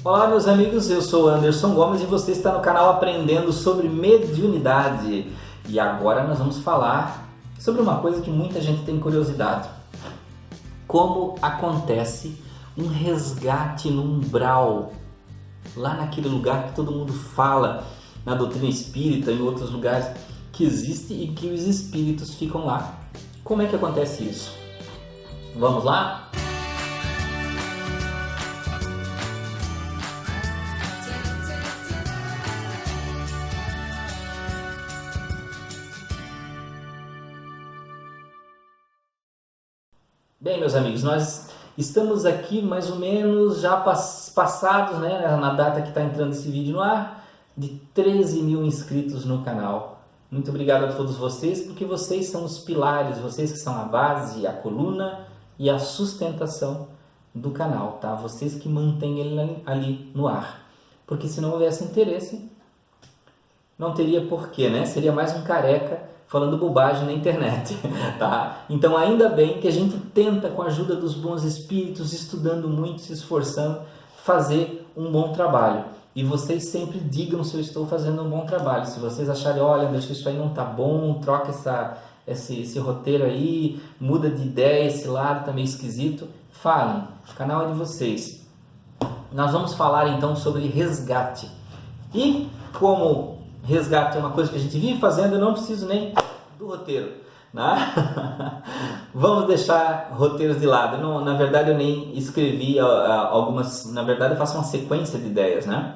Olá meus amigos, eu sou Anderson Gomes e você está no canal Aprendendo sobre Mediunidade. E agora nós vamos falar sobre uma coisa que muita gente tem curiosidade. Como acontece um resgate no umbral, lá naquele lugar que todo mundo fala na doutrina espírita e em outros lugares que existe e que os espíritos ficam lá. Como é que acontece isso? Vamos lá? Bem, meus amigos, nós estamos aqui mais ou menos já passados, na data que está entrando esse vídeo no ar, de 13 mil inscritos no canal. Muito obrigado a todos vocês, porque vocês são os pilares, vocês que são a base, a coluna e a sustentação do canal, tá? Vocês que mantêm ele ali no ar. Porque se não houvesse interesse, não teria porquê, né? Seria mais um careca falando bobagem na internet, tá? Então ainda bem que a gente tenta, com a ajuda dos bons espíritos, estudando muito, se esforçando, fazer um bom trabalho. E vocês sempre digam se eu estou fazendo um bom trabalho. Se vocês acharem, olha, deixa isso aí não tá bom, troca esse roteiro aí, muda de ideia, esse lado tá meio esquisito, falem, o canal é de vocês. Nós vamos falar então sobre resgate. E como resgate é uma coisa que a gente vive fazendo, eu não preciso nem do roteiro, né? Vamos deixar roteiros de lado. Não, na verdade eu nem escrevi algumas, na verdade eu faço uma sequência de ideias, né?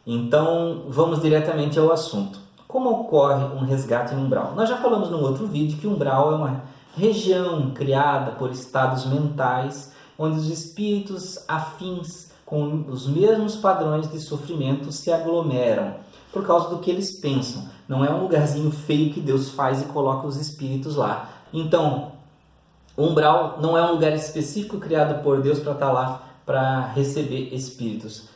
Então vamos diretamente ao assunto. Como ocorre um resgate no umbral? Nós já falamos num outro vídeo que o umbral é uma região criada por estados mentais onde os espíritos afins com os mesmos padrões de sofrimento se aglomeram por causa do que eles pensam. Não é um lugarzinho feio que Deus faz e coloca os espíritos lá. Então, o umbral não é um lugar específico criado por Deus para estar lá para receber espíritos.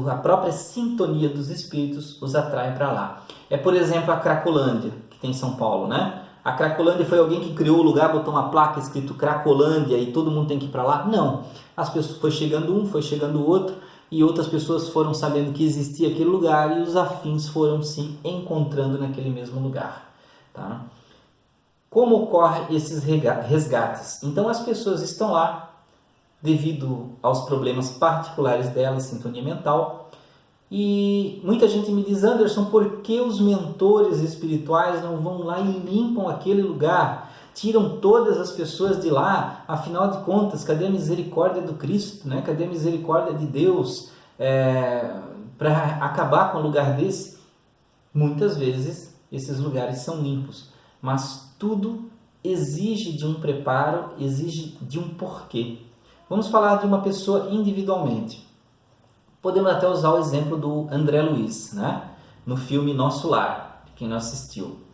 A própria sintonia dos espíritos os atrai para lá. É, por exemplo, a Cracolândia, que tem em São Paulo, né? A Cracolândia foi alguém que criou o lugar, botou uma placa escrito Cracolândia e todo mundo tem que ir para lá? Não. As pessoas, foi chegando um, foi chegando o outro, e outras pessoas foram sabendo que existia aquele lugar e os afins foram se encontrando naquele mesmo lugar, tá? Como ocorrem esses resgates? Então as pessoas estão lá devido aos problemas particulares delas, sintonia mental, e muita gente me diz, Anderson, por que os mentores espirituais não vão lá e limpam aquele lugar? Tiram todas as pessoas de lá, afinal de contas, cadê a misericórdia do Cristo, né? Cadê a misericórdia de Deus para acabar com um lugar desse? Muitas vezes esses lugares são limpos, mas tudo exige de um preparo, exige de um porquê. Vamos falar de uma pessoa individualmente. Podemos até usar o exemplo do André Luiz, né? No filme Nosso Lar, quem não assistiu.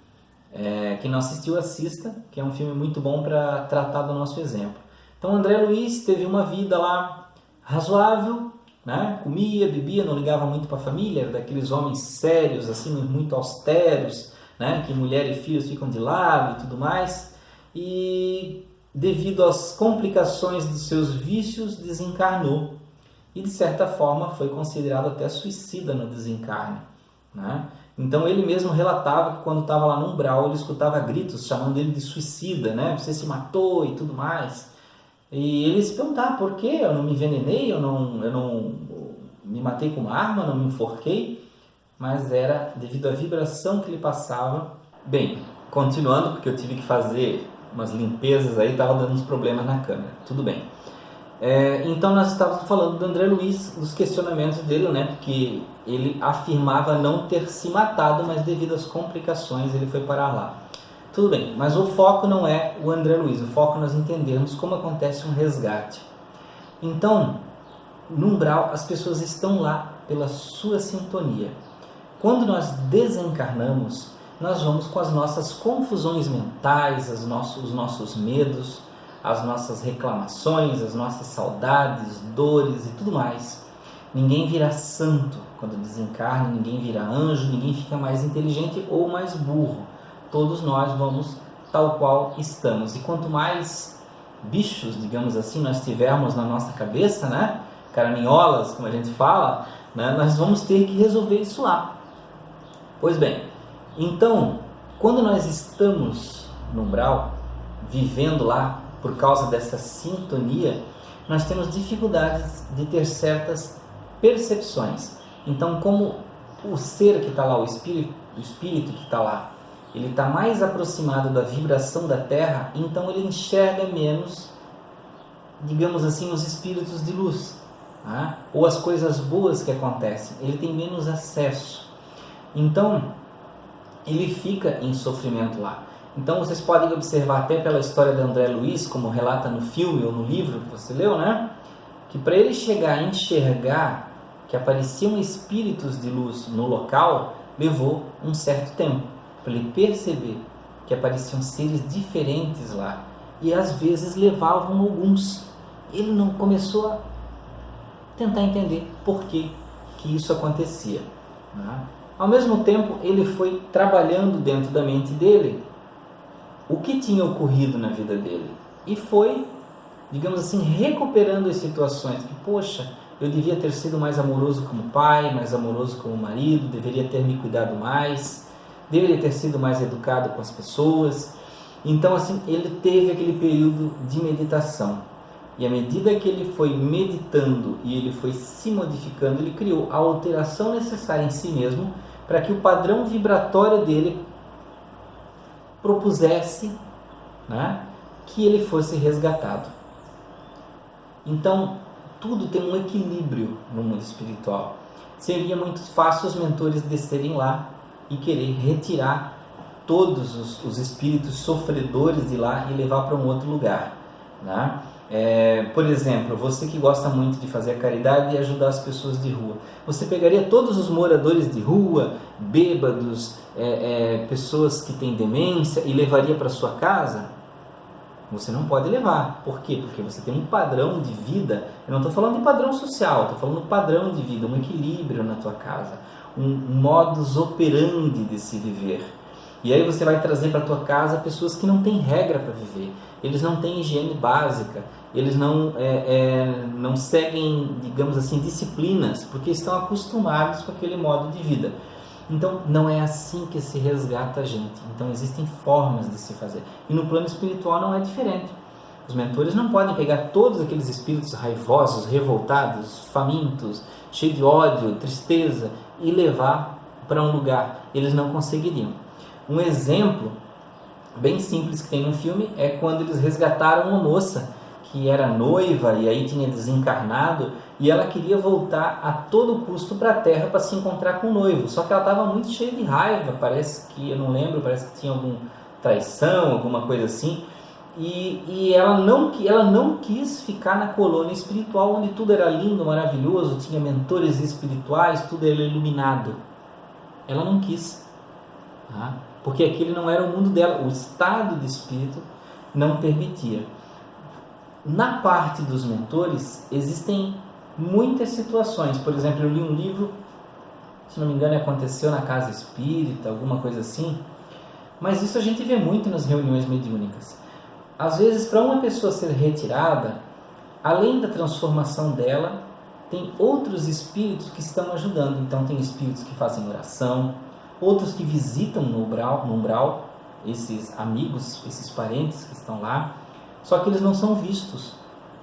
Quem não assistiu, assista, que é um filme muito bom para tratar do nosso exemplo. Então, André Luiz teve uma vida lá razoável, né? Comia, bebia, não ligava muito para a família, era daqueles homens sérios, assim, muito austeros, né? Que mulher e filhos ficam de lado e tudo mais. E devido às complicações dos seus vícios, desencarnou. E, de certa forma, foi considerado até suicida no desencarne, né? Então ele mesmo relatava que quando estava lá no umbral ele escutava gritos chamando ele de suicida, né? Você se matou e tudo mais. E ele se perguntava por quê? Eu não me envenenei, eu não me matei com uma arma, não me enforquei, mas era devido à vibração que ele passava. Bem, continuando, porque eu tive que fazer umas limpezas aí, estava dando uns problemas na câmera, tudo bem. Então nós estávamos falando do André Luiz, dos questionamentos dele, né? Porque ele afirmava não ter se matado, mas devido às complicações ele foi parar lá. Tudo bem, mas o foco não é o André Luiz, o foco é nós entendermos como acontece um resgate. Então, no umbral, as pessoas estão lá pela sua sintonia. Quando nós desencarnamos, nós vamos com as nossas confusões mentais, os nossos medos, as nossas reclamações, as nossas saudades, dores e tudo mais. Ninguém vira santo quando desencarna, ninguém vira anjo, ninguém fica mais inteligente ou mais burro. Todos nós vamos tal qual estamos. E quanto mais bichos, digamos assim, nós tivermos na nossa cabeça, né? caraminholas, como a gente fala, né? Nós vamos ter que resolver isso lá. Pois bem, então, quando nós estamos no umbral, vivendo lá, por causa dessa sintonia, nós temos dificuldades de ter certas percepções. Então, como o ser que está lá, o espírito que está lá, ele está mais aproximado da vibração da Terra, então ele enxerga menos, digamos assim, os espíritos de luz, tá? Ou as coisas boas que acontecem, ele tem menos acesso. Então, ele fica em sofrimento lá. Então, vocês podem observar até pela história de André Luiz, como relata no filme ou no livro que você leu, né? Que para ele chegar a enxergar que apareciam espíritos de luz no local, levou um certo tempo para ele perceber que apareciam seres diferentes lá e às vezes levavam alguns. Ele não começou a tentar entender por que isso acontecia, né? Ao mesmo tempo, ele foi trabalhando dentro da mente dele o que tinha ocorrido na vida dele e foi, digamos assim, recuperando as situações que, poxa, eu devia ter sido mais amoroso como pai, mais amoroso como marido, deveria ter me cuidado mais, deveria ter sido mais educado com as pessoas. Então, assim, ele teve aquele período de meditação. E à medida que ele foi meditando e ele foi se modificando, ele criou a alteração necessária em si mesmo para que o padrão vibratório dele propusesse, né, que ele fosse resgatado. Então, tudo tem um equilíbrio no mundo espiritual. Seria muito fácil os mentores descerem lá e querer retirar todos os espíritos sofredores de lá e levar para um outro lugar, né? Por exemplo, você que gosta muito de fazer a caridade e ajudar as pessoas de rua, você pegaria todos os moradores de rua, bêbados, pessoas que têm demência e levaria para sua casa? Você não pode levar. Por quê? Porque você tem um padrão de vida. Eu não estou falando de padrão social, estou falando de padrão de vida, um equilíbrio na tua casa, um modus operandi de se viver. E aí você vai trazer para a tua casa pessoas que não têm regra para viver, eles não têm higiene básica, eles não seguem, digamos assim, disciplinas, porque estão acostumados com aquele modo de vida. Então, não é assim que se resgata a gente. Então, existem formas de se fazer. E no plano espiritual não é diferente. Os mentores não podem pegar todos aqueles espíritos raivosos, revoltados, famintos, cheios de ódio, tristeza, e levar para um lugar. Eles não conseguiriam. Um exemplo bem simples que tem no filme é quando eles resgataram uma moça que era noiva e aí tinha desencarnado e ela queria voltar a todo custo para a Terra para se encontrar com o noivo. Só que ela estava muito cheia de raiva, parece que, eu não lembro, parece que tinha alguma traição, alguma coisa assim. E ela não quis ficar na colônia espiritual onde tudo era lindo, maravilhoso, tinha mentores espirituais, tudo era iluminado. Ela não quis, tá? Porque aquele não era o mundo dela, o estado de espírito não permitia. Na parte dos mentores existem muitas situações. Por exemplo, eu li um livro, se não me engano aconteceu na casa espírita, alguma coisa assim, mas isso a gente vê muito nas reuniões mediúnicas. Às vezes, para uma pessoa ser retirada, além da transformação dela, tem outros espíritos que estão ajudando. Então tem espíritos que fazem oração, outros que visitam no umbral, esses amigos, esses parentes que estão lá, só que eles não são vistos.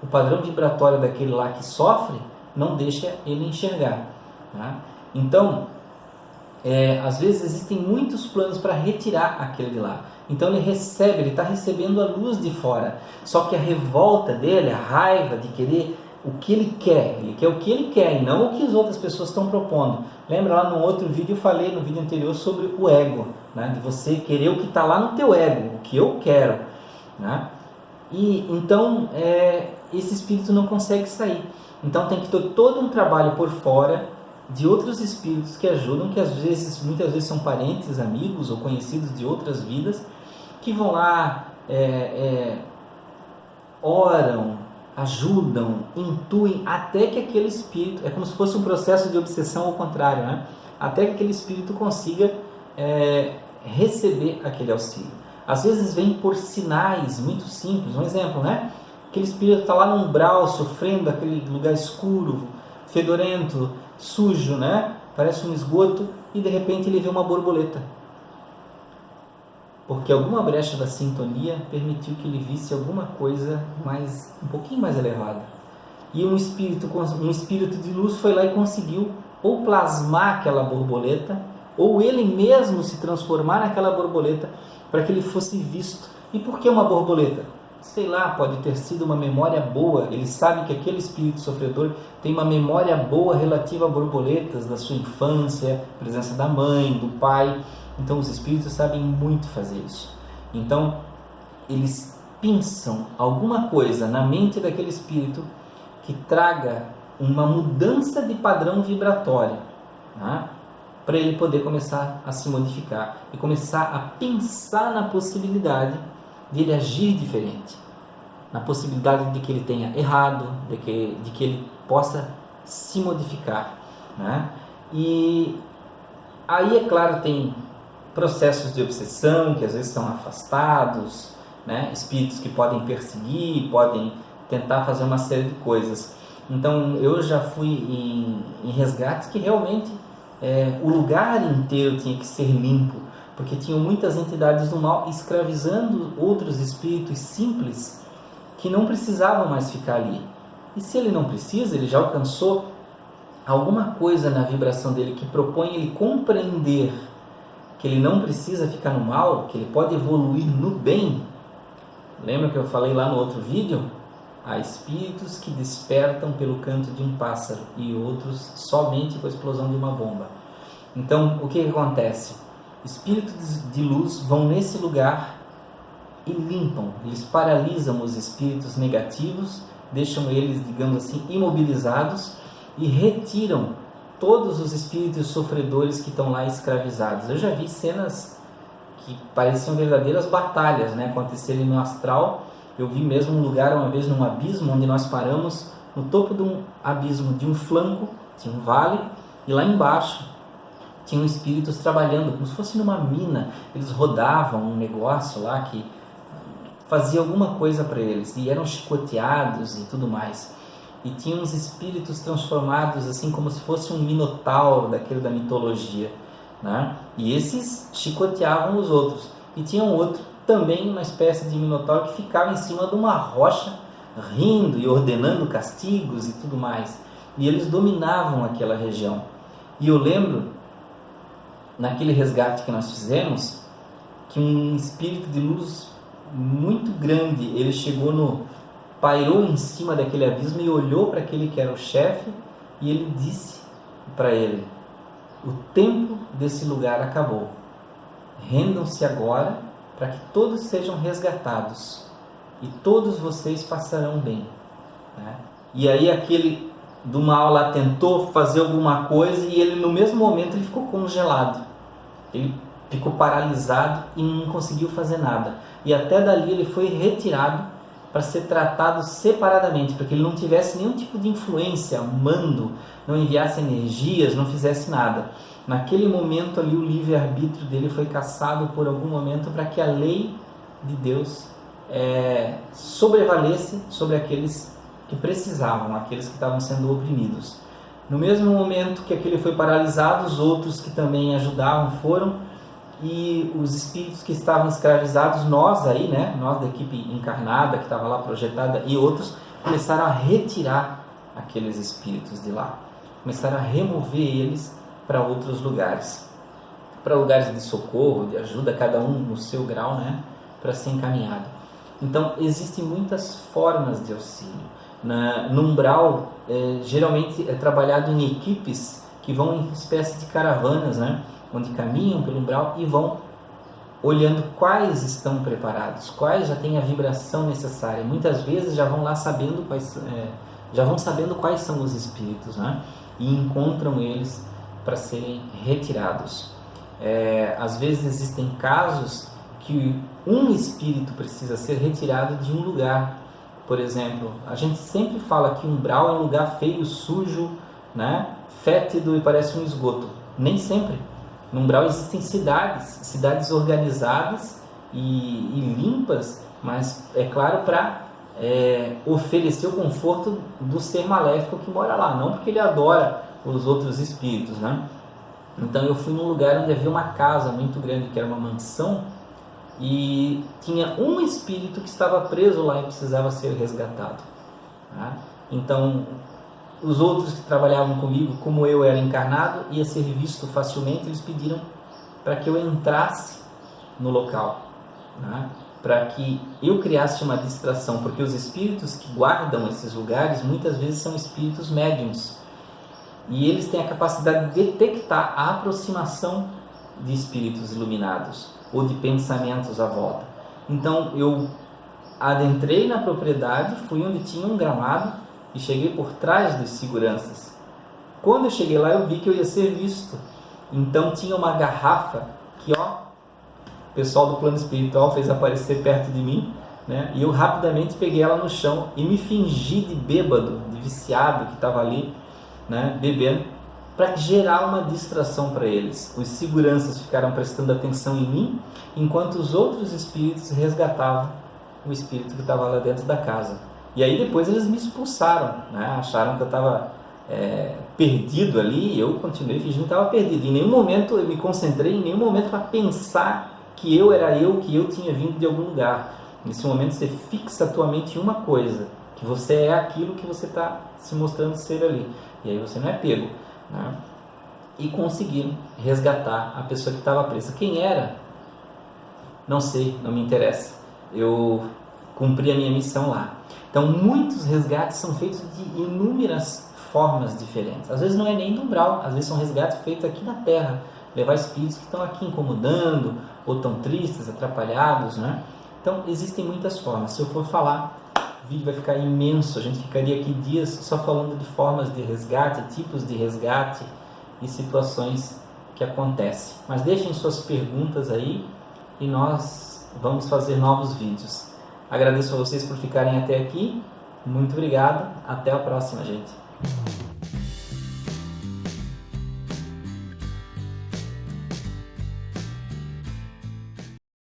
O padrão vibratório daquele lá que sofre não deixa ele enxergar, tá? Então, às vezes existem muitos planos para retirar aquele de lá. Então ele está recebendo a luz de fora. Só que a revolta dele, a raiva de querer o que ele quer o que ele quer e não o que as outras pessoas estão propondo. Lembra lá no outro vídeo, eu falei no vídeo anterior sobre o ego, né? De você querer o que está lá no teu ego, o que eu quero, né? E então esse espírito não consegue sair. Então tem que ter todo um trabalho por fora de outros espíritos que ajudam, que muitas vezes são parentes, amigos ou conhecidos de outras vidas, que vão lá, oram, ajudam, intuem, até que aquele espírito, é como se fosse um processo de obsessão ao contrário, né? Até que aquele espírito consiga receber aquele auxílio. Às vezes vem por sinais muito simples. Um exemplo, né? Aquele espírito está lá no umbral, sofrendo, aquele lugar escuro, fedorento, sujo, né? Parece um esgoto, e de repente ele vê uma borboleta. Porque alguma brecha da sintonia permitiu que ele visse alguma coisa um pouquinho mais elevada. E um espírito de luz foi lá e conseguiu ou plasmar aquela borboleta, ou ele mesmo se transformar naquela borboleta para que ele fosse visto. E por que uma borboleta? Sei lá, pode ter sido uma memória boa. Ele sabe que aquele espírito sofredor tem uma memória boa relativa a borboletas da sua infância, presença da mãe, do pai. Então os espíritos sabem muito fazer isso. Então eles pensam alguma coisa na mente daquele espírito que traga uma mudança de padrão vibratório, né? Para ele poder começar a se modificar e começar a pensar na possibilidade de ele agir diferente, na possibilidade de que ele tenha errado, de que ele possa se modificar, né? E aí, é claro, tem processos de obsessão que às vezes são afastados, né? Espíritos que podem perseguir, podem tentar fazer uma série de coisas. Então eu já fui em resgates que realmente o lugar inteiro tinha que ser limpo, porque tinham muitas entidades do mal escravizando outros espíritos simples que não precisavam mais ficar ali. E se ele não precisa, ele já alcançou alguma coisa na vibração dele que propõe ele compreender que ele não precisa ficar no mal, que ele pode evoluir no bem. Lembra que eu falei lá no outro vídeo? Há espíritos que despertam pelo canto de um pássaro e outros somente com a explosão de uma bomba. Então, o que acontece? Espíritos de luz vão nesse lugar e limpam, eles paralisam os espíritos negativos, deixam eles, digamos assim, imobilizados e retiram todos os espíritos sofredores que estão lá escravizados. Eu já vi cenas que pareciam verdadeiras batalhas, né, acontecerem no astral. Eu vi mesmo um lugar, uma vez num abismo, onde nós paramos no topo de um abismo, de um flanco, tinha um vale, e lá embaixo tinham espíritos trabalhando, como se fosse numa mina. Eles rodavam um negócio lá que fazia alguma coisa para eles, e eram chicoteados e tudo mais. E tinha uns espíritos transformados, assim como se fosse um minotauro daquele da mitologia, né? E esses chicoteavam os outros. E tinha um outro, também uma espécie de minotauro, que ficava em cima de uma rocha, rindo e ordenando castigos e tudo mais. E eles dominavam aquela região. E eu lembro, naquele resgate que nós fizemos, que um espírito de luz muito grande, ele pairou em cima daquele abismo e olhou para aquele que era o chefe, e ele disse para ele: o tempo desse lugar acabou, rendam-se agora para que todos sejam resgatados e todos vocês passarão bem, né? E aí aquele do mal lá tentou fazer alguma coisa, e ele, no mesmo momento, ele ficou congelado, ele ficou paralisado e não conseguiu fazer nada. E até dali ele foi retirado para ser tratado separadamente, para que ele não tivesse nenhum tipo de influência, mando, não enviasse energias, não fizesse nada. Naquele momento ali o livre-arbítrio dele foi cassado por algum momento, para que a lei de Deus sobrevalesse sobre aqueles que precisavam, aqueles que estavam sendo oprimidos. No mesmo momento que aquele foi paralisado, os outros que também ajudavam foram, e os espíritos que estavam escravizados, nós aí, né, nós da equipe encarnada que estava lá projetada, e outros, começaram a retirar aqueles espíritos de lá, começaram a remover eles para outros lugares, para lugares de socorro, de ajuda, cada um no seu grau, né, para ser encaminhado. Então existem muitas formas de auxílio. No umbral, geralmente é trabalhado em equipes que vão em espécie de caravanas, né, onde caminham pelo umbral e vão olhando quais estão preparados, quais já têm a vibração necessária. Muitas vezes já vão lá sabendo quais são os espíritos, né, e encontram eles para serem retirados. Às vezes existem casos que um espírito precisa ser retirado de um lugar. Por exemplo, a gente sempre fala que umbral é um lugar feio, sujo, né, fétido e parece um esgoto. Nem sempre. No umbral existem cidades organizadas e limpas, mas é claro, para oferecer o conforto do ser maléfico que mora lá, não porque ele adora os outros espíritos, né? Então eu fui num lugar onde havia uma casa muito grande, que era uma mansão, e tinha um espírito que estava preso lá e precisava ser resgatado, tá? Então os outros que trabalhavam comigo, como eu era encarnado, ia ser visto facilmente, eles pediram para que eu entrasse no local, né? Para que eu criasse uma distração, porque os espíritos que guardam esses lugares muitas vezes são espíritos médiums, e eles têm a capacidade de detectar a aproximação de espíritos iluminados ou de pensamentos à volta. Então eu adentrei na propriedade, fui onde tinha um gramado e cheguei por trás dos seguranças. Quando eu cheguei lá, eu vi que eu ia ser visto. Então tinha uma garrafa que, o pessoal do plano espiritual fez aparecer perto de mim, né? E eu rapidamente peguei ela no chão e me fingi de bêbado, de viciado que estava ali, né, bebendo, para gerar uma distração para eles. Os seguranças ficaram prestando atenção em mim, enquanto os outros espíritos resgatavam o espírito que estava lá dentro da casa. E aí depois eles me expulsaram, né? Acharam que eu estava perdido ali, e eu continuei fingindo que estava perdido. Em nenhum momento eu me concentrei, em nenhum momento para pensar que eu era eu, que eu tinha vindo de algum lugar. Nesse momento você fixa a tua mente em uma coisa, que você é aquilo que você está se mostrando ser ali. E aí você não é pego, né? E conseguiram resgatar a pessoa que estava presa. Quem era? Não sei, não me interessa. Eu cumpri a minha missão lá. Então muitos resgates são feitos de inúmeras formas diferentes. Às vezes não é nem do umbral, às vezes são resgates feitos aqui na Terra. Levar espíritos que estão aqui incomodando, ou estão tristes, atrapalhados, né? Então existem muitas formas. Se eu for falar, o vídeo vai ficar imenso. A gente ficaria aqui dias só falando de formas de resgate, tipos de resgate e situações que acontecem. Mas deixem suas perguntas aí e nós vamos fazer novos vídeos. Agradeço a vocês por ficarem até aqui. Muito obrigado. Até a próxima, gente.